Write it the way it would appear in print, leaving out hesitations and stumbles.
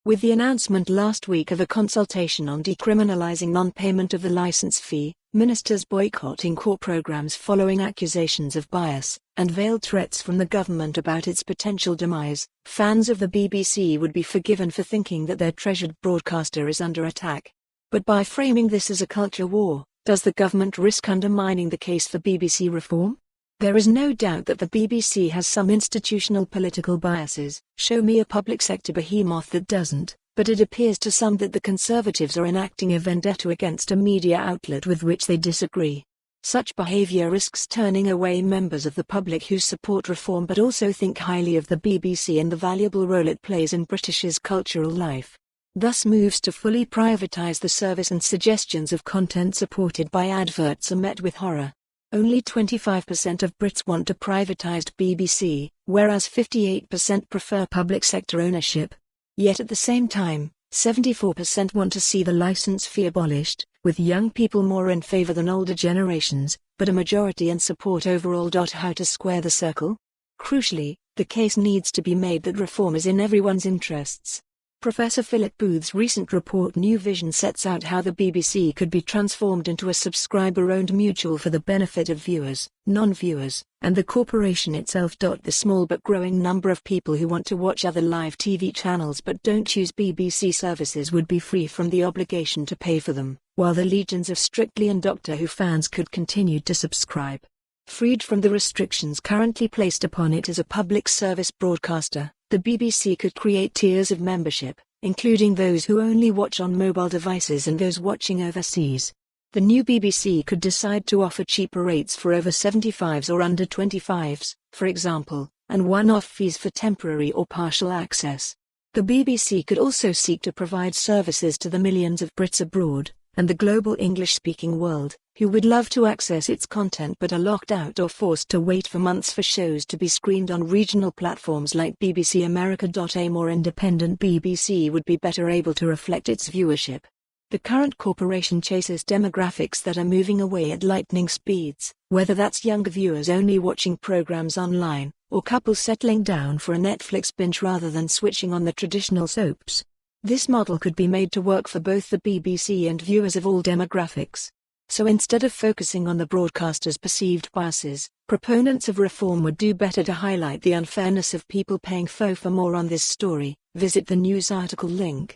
With the announcement last week of a consultation on decriminalizing non-payment of the license fee, ministers boycotting core programs following accusations of bias, and veiled threats from the government about its potential demise, fans of the BBC would be forgiven for thinking that their treasured broadcaster is under attack. But by framing this as a culture war, does the government risk undermining the case for BBC reform? There is no doubt that the BBC has some institutional political biases. Show me a public sector behemoth that doesn't, but it appears to some that the Conservatives are enacting a vendetta against a media outlet with which they disagree. Such behaviour risks turning away members of the public who support reform but also think highly of the BBC and the valuable role it plays in British's cultural life. Thus moves to fully privatise the service and suggestions of content supported by adverts are met with horror. Only 25% of Brits want a privatised BBC, whereas 58% prefer public sector ownership. Yet at the same time, 74% want to see the licence fee abolished, with young people more in favour than older generations, but a majority in support overall. How to square the circle? Crucially, the case needs to be made that reform is in everyone's interests. Professor Philip Booth's recent report New Vision sets out how the BBC could be transformed into a subscriber-owned mutual for the benefit of viewers, non-viewers, and the corporation itself. The small but growing number of people who want to watch other live TV channels but don't choose BBC services would be free from the obligation to pay for them, while the legions of Strictly and Doctor Who fans could continue to subscribe. Freed from the restrictions currently placed upon it as a public service broadcaster, the BBC could create tiers of membership, including those who only watch on mobile devices and those watching overseas. The new BBC could decide to offer cheaper rates for over 75s or under 25s, for example, and one-off fees for temporary or partial access. The BBC could also seek to provide services to the millions of Brits abroad, and the global English-speaking world, who would love to access its content but are locked out or forced to wait for months for shows to be screened on regional platforms like BBC America. A more independent BBC would be better able to reflect its viewership. The current corporation chases demographics that are moving away at lightning speeds, whether that's younger viewers only watching programs online, or couples settling down for a Netflix binge rather than switching on the traditional soaps. This model could be made to work for both the BBC and viewers of all demographics. So instead of focusing on the broadcaster's perceived biases, proponents of reform would do better to highlight the unfairness of people paying for more. On this story, visit the news article link.